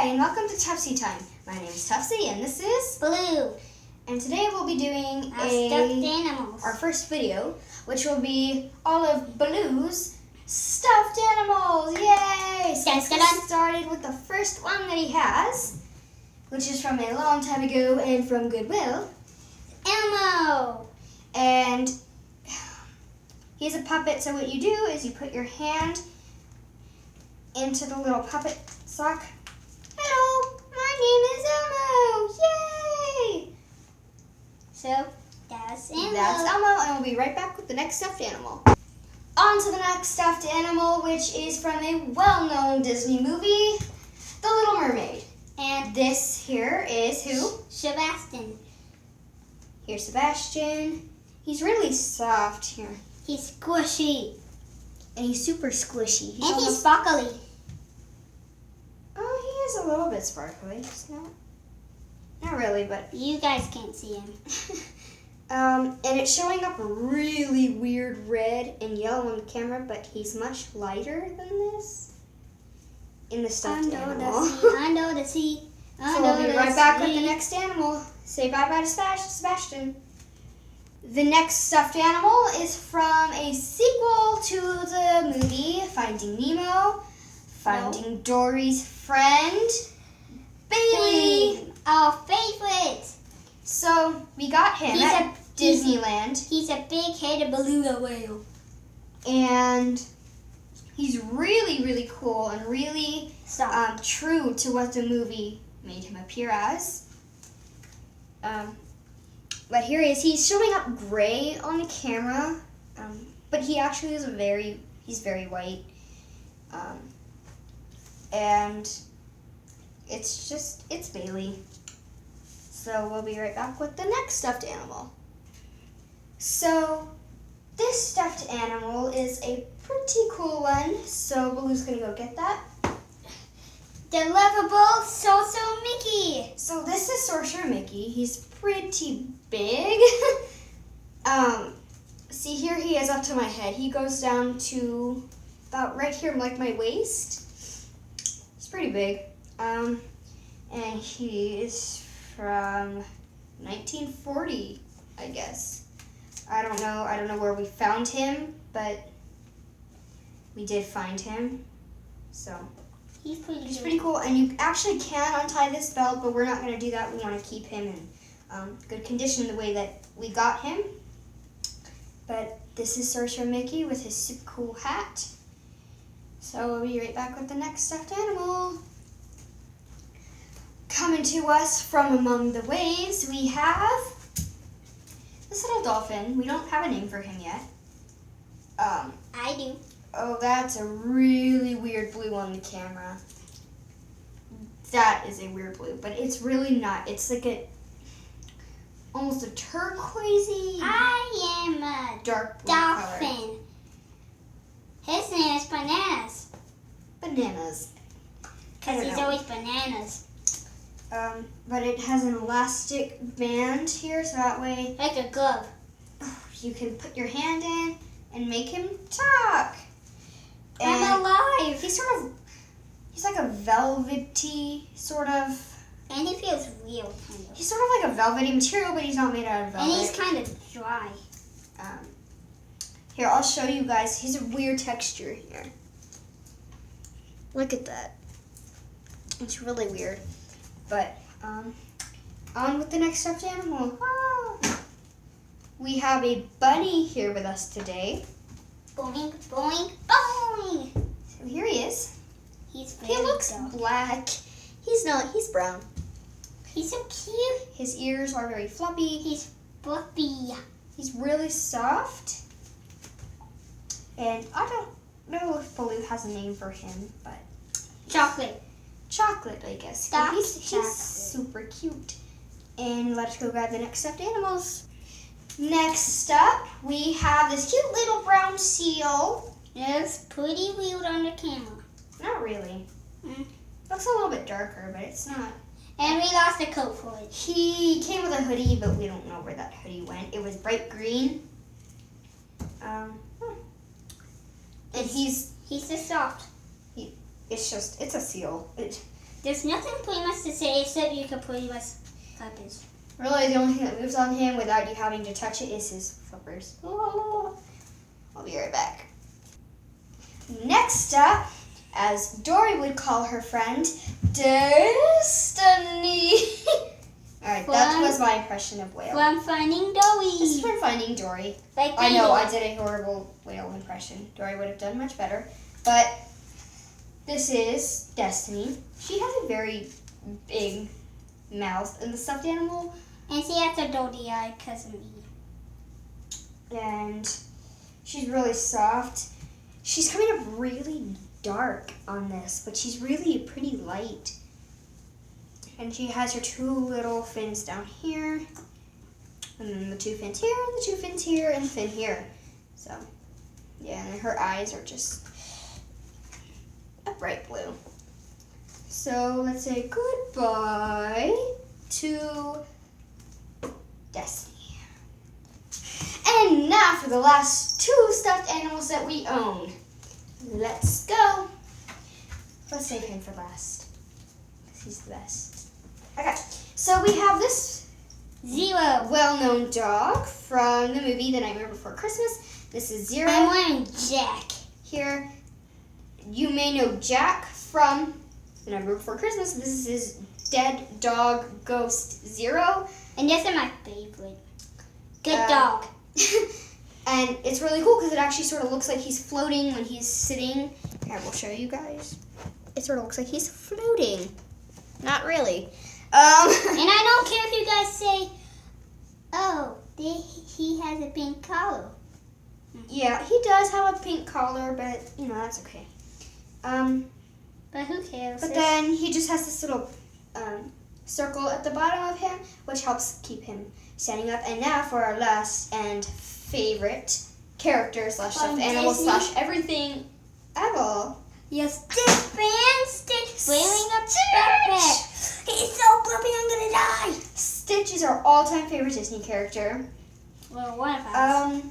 Hi, and welcome to Tufsy Time. My name is Tufsy, and this is Baloo. And today we'll be doing Our stuffed animals. Our first video, which will be all of Baloo's stuffed animals. Yay! So let's get started with the first one that he has, which is from a long time ago and from Goodwill. Elmo. And he's a puppet, so what you do is you put your hand into the little puppet sock. Hello, my name is Elmo. Yay! So that's Elmo. That's Elmo, and we'll be right back with the next stuffed animal. On to the next stuffed animal, which is from a well-known Disney movie, The Little Mermaid. And this here is who? Sebastian. Here's Sebastian. He's really soft here. He's squishy. And he's super squishy. He's sparkly. Oh, he is a little bit sparkly. It's not really, but you guys can't see him. And it's showing up really weird red and yellow on the camera, but he's much lighter than this in the stuffed animal. Under the sea. So we'll be right back with the next animal. Say bye-bye to Sebastian. The next stuffed animal is from a sequel to the movie Finding Nemo, Finding Dory's friend, Bailey. Our favorite. So we got him at Disneyland. He's a big-headed beluga whale. And he's really cool and really true to what the movie made him appear as. But here he is. He's showing up gray on the camera, but he actually is he's very white. And it's Bailey. So we'll be right back with the next stuffed animal. So this stuffed animal is a pretty cool one. So Baloo's gonna go get that. The lovable Sorcerer Mickey. So this is Sorcerer Mickey. He's pretty big. See, here he is up to my head. He goes down to about right here, like my waist. He's pretty big. And he's from 1940, I guess. I don't know where we found him, but we did find him. So he's pretty cool. And you actually can untie this belt, but we're not going to do that. We want to keep him in good condition the way that we got him. But this is Sorcerer Mickey with his super cool hat. So we'll be right back with the next stuffed animal. Coming to us from among the waves, we have this little dolphin. We don't have a name for him yet. I do. Oh, that's a really weird blue on the camera. That is a weird blue, but it's really not. It's like almost a turquoisey. I am a dark blue dolphin. color. His name is Bananas. Bananas. Because he's always bananas. But it has an elastic band here, so that way Like a glove. you can put your hand in and make him talk. I'm alive. He's like a velvety sort of. And he feels real, kind of. He's sort of like a velvety material, but he's not made out of velvet. And he's kind of dry. Here, I'll show you guys. He's a weird texture here. Look at that. It's really weird. But, on with the next stuffed animal. Ah. We have a bunny here with us today. Boing, boing, boing. So here he is. He looks black. He's not. He's brown. He's so cute. His ears are very floppy. He's fluffy. He's really soft. And I don't know if Baloo has a name for him, but Chocolate, I guess. He's super cute. And let's go grab the next stuffed animals. Next up, we have this cute little brown seal. It's pretty weird on the camera. Not really. Looks a little bit darker, but it's not. And we lost a coat for it. He came with a hoodie, but we don't know where that hoodie went. It was bright green. And he's just soft. It's a seal. There's nothing pretty much to say except you can pretty much clap his. Really, the only thing that moves on him without you having to touch it is his flippers. Oh, I'll be right back. Next up, as Dory would call her friend, Destiny. Alright, that was my impression of whale. From Finding Dory. This is from Finding Dory. Like I know, I did a horrible whale impression. Dory would have done much better. But this is Destiny. She has a very big mouth in the stuffed animal. And she has a dirty eye because of me. And she's really soft. She's coming up really dark on this, but she's really pretty light. And she has her two little fins down here. And then the two fins here, the two fins here, and the fin here. So, yeah, and her eyes are just a bright blue. So, let's say goodbye to Destiny. And now for the last two stuffed animals that we own. Let's go. Let's save him for last, because he's the best. Okay, so we have this Zero. well-known dog from the movie The Nightmare Before Christmas. This is Zero. I'm wearing Jack. Here, you may know Jack from The Nightmare Before Christmas. This is his dead dog, Ghost Zero. And this is my favorite. Good dog. And it's really cool because it actually sort of looks like he's floating when he's sitting. Here, we'll show you guys. It sort of looks like he's floating. Not really. And I don't care if you guys say, oh, he has a pink collar. Yeah, he does have a pink collar, but, you know, that's okay. But who cares? But then he just has this little circle at the bottom of him, which helps keep him standing up. And now for our last and favorite character slash stuffed animal slash everything ever. Yes, Stitch fan, Stitch wearing a backpack. He's so fluffy, I'm gonna die. Stitch is our all-time favorite Disney character. Well, one of us.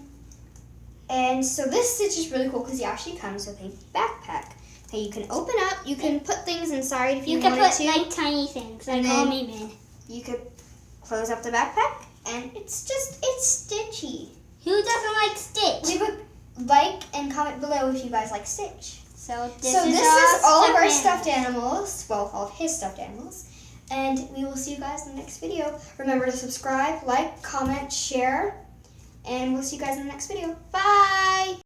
And so this Stitch is really cool because he actually comes with a backpack. That you can open up. You can put things inside if you can wanted put to. like tiny things, And like then- homie man. You could close up the backpack, and it's Stitchy. Who doesn't like Stitch? Leave a like and comment below if you guys like Stitch. So this is is all of our stuffed animals. Well, all of his stuffed animals. And we will see you guys in the next video. Remember to subscribe, like, comment, share. And we'll see you guys in the next video. Bye!